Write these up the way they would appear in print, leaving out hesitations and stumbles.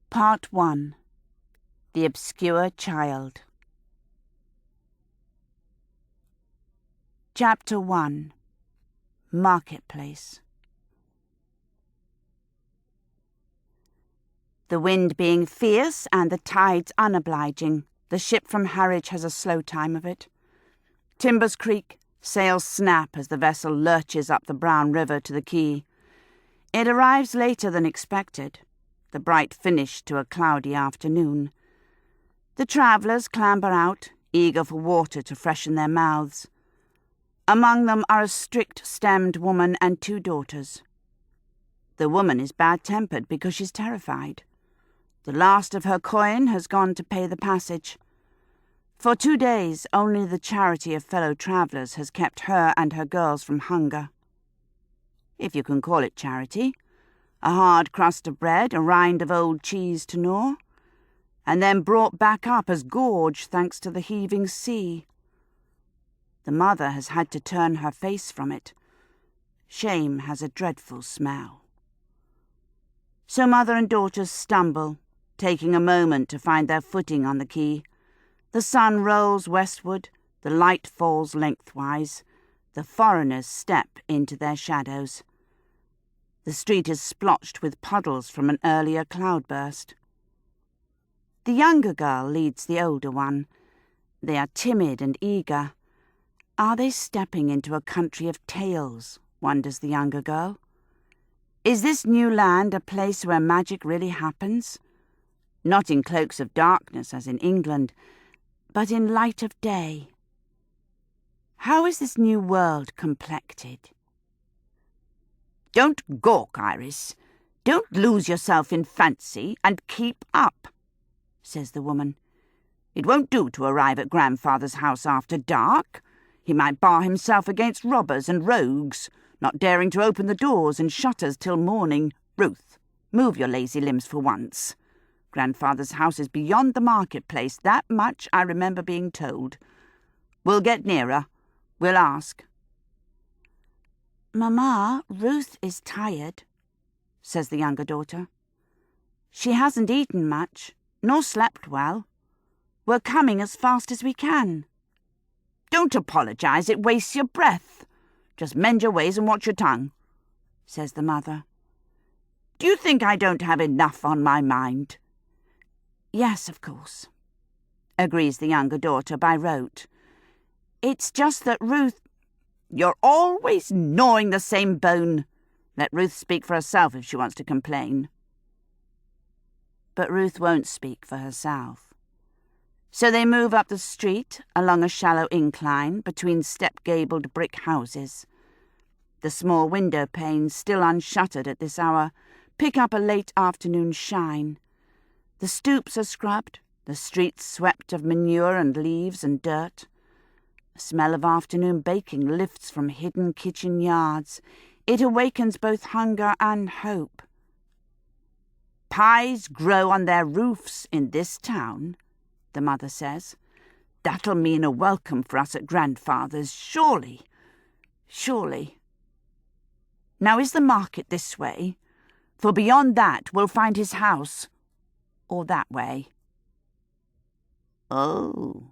Part 1. The Obscure Child. Chapter 1. Marketplace. The wind being fierce and the tides unobliging, the ship from Harwich has a slow time of it. Timbers creak, sails snap as the vessel lurches up the brown river to the quay. It arrives later than expected, the bright finish to a cloudy afternoon. The travellers clamber out, eager for water to freshen their mouths. Among them are a strict-stemmed woman and 2 daughters. The woman is bad-tempered because she's terrified. The last of her coin has gone to pay the passage. For 2 days, only the charity of fellow travellers has kept her and her girls from hunger. If you can call it charity. A hard crust of bread, a rind of old cheese to gnaw, and then brought back up as gorge thanks to the heaving sea. The mother has had to turn her face from it. Shame has a dreadful smell. So mother and daughters stumble, taking a moment to find their footing on the quay. The sun rolls westward, the light falls lengthwise, the foreigners step into their shadows. The street is splotched with puddles from an earlier cloudburst. The younger girl leads the older one. They are timid and eager. Are they stepping into a country of tales, wonders the younger girl. Is this new land a place where magic really happens? Not in cloaks of darkness as in England, but in light of day. How is this new world complected? "Don't gawk, Iris. Don't lose yourself in fancy, and keep up," says the woman. "It won't do to arrive at grandfather's house after dark. He might bar himself against robbers and rogues, not daring to open the doors and shutters till morning. Ruth, move your lazy limbs for once. Grandfather's house is beyond the marketplace, that much I remember being told. We'll get nearer. We'll ask." "Mamma, Ruth is tired," says the younger daughter. "She hasn't eaten much, nor slept well. We're coming as fast as we can." "Don't apologise, it wastes your breath. Just mend your ways and watch your tongue," says the mother. "Do you think I don't have enough on my mind?" "Yes, of course," agrees the younger daughter by rote. "It's just that Ruth—" "You're always gnawing the same bone. Let Ruth speak for herself if she wants to complain." But Ruth won't speak for herself. So they move up the street, along a shallow incline, between step-gabled brick houses. The small window panes, still unshuttered at this hour, pick up a late afternoon shine. The stoops are scrubbed, the streets swept of manure and leaves and dirt. The smell of afternoon baking lifts from hidden kitchen yards. It awakens both hunger and hope. "Pies grow on their roofs in this town," the mother says. "That'll mean a welcome for us at grandfather's, surely. Surely. Now is the market this way? For beyond that we'll find his house. Or that way." "Oh,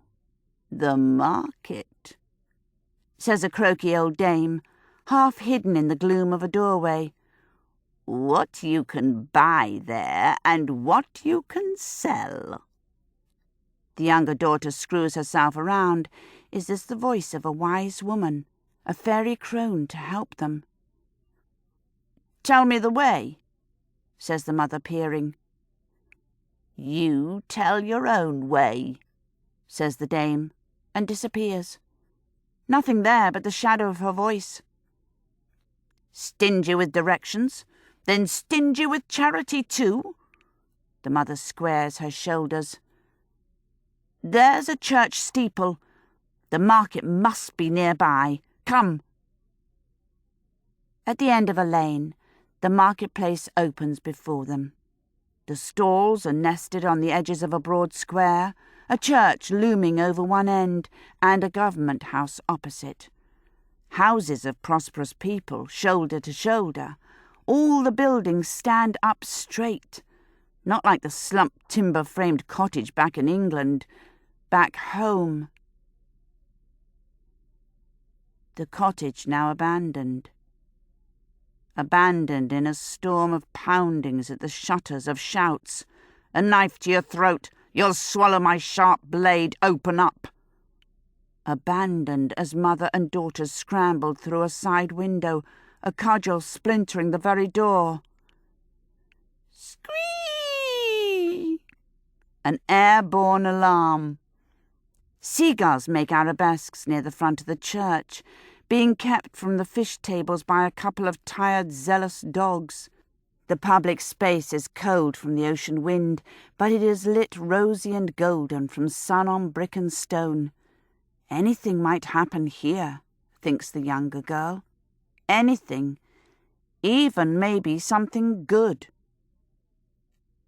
the market," says a croaky old dame, half hidden in the gloom of a doorway. "What you can buy there, and what you can sell." The younger daughter screws herself around. Is this the voice of a wise woman, a fairy crone to help them? "Tell me the way," says the mother, peering. "You tell your own way," says the dame, and disappears. Nothing there but the shadow of her voice. "Stingy with directions? Then stingy with charity too?" The mother squares her shoulders. "There's a church steeple. The market must be nearby. Come." At the end of a lane, the marketplace opens before them. The stalls are nested on the edges of a broad square, a church looming over one end, and a government house opposite. Houses of prosperous people, shoulder to shoulder. All the buildings stand up straight. Not like the slumped timber-framed cottage back in England. Back home. The cottage now abandoned. Abandoned in a storm of poundings at the shutters, of shouts. A knife to your throat. You'll swallow my sharp blade. Open up. Abandoned as mother and daughters scrambled through a side window, a cudgel splintering the very door. Screech! An airborne alarm. Seagulls make arabesques near the front of the church, being kept from the fish tables by a couple of tired, zealous dogs. The public space is cold from the ocean wind, but it is lit rosy and golden from sun on brick and stone. Anything might happen here, thinks the younger girl. Anything. Even maybe something good.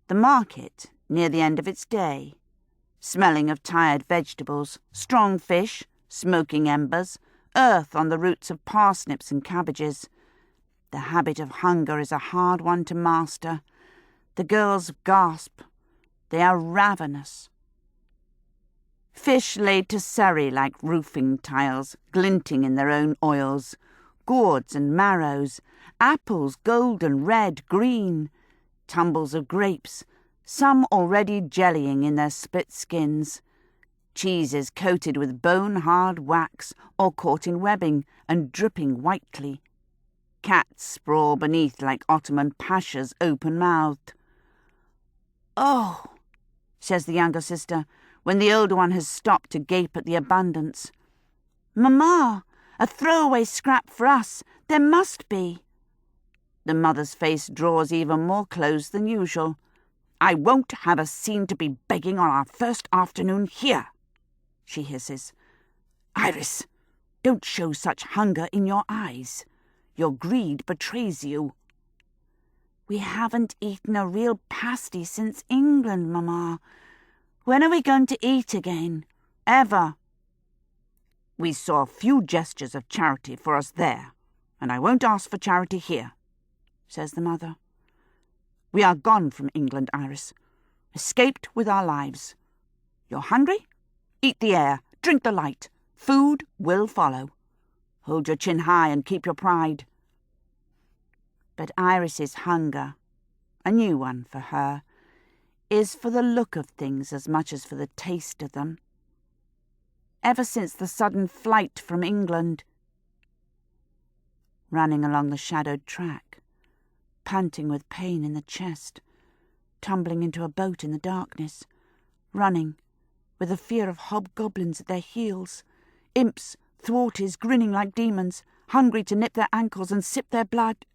The market, near the end of its day. Smelling of tired vegetables, strong fish, smoking embers, earth on the roots of parsnips and cabbages. The habit of hunger is a hard one to master. The girls gasp. They are ravenous. Fish laid to serry like roofing tiles, glinting in their own oils. Gourds and marrows. Apples golden, red, green. Tumbles of grapes, some already jellying in their split skins. Cheeses coated with bone-hard wax or caught in webbing and dripping whitely. Cats sprawl beneath like Ottoman pashas open-mouthed. "Oh," says the younger sister, when the older one has stopped to gape at the abundance. "Mamma, a throwaway scrap for us. There must be." The mother's face draws even more close than usual. "I won't have us seen to be begging on our first afternoon here," she hisses. "Iris, don't show such hunger in your eyes. Your greed betrays you." "We haven't eaten a real pasty since England, Mamma. When are we going to eat again? Ever?" "We saw few gestures of charity for us there, and I won't ask for charity here," says the mother. "We are gone from England, Iris. Escaped with our lives. You're hungry? Eat the air, drink the light. Food will follow. Hold your chin high and keep your pride." But Iris's hunger, a new one for her, is for the look of things as much as for the taste of them. Ever since the sudden flight from England, running along the shadowed track, panting with pain in the chest, tumbling into a boat in the darkness, running, with the fear of hobgoblins at their heels, imps, thwarties grinning like demons, hungry to nip their ankles and sip their blood.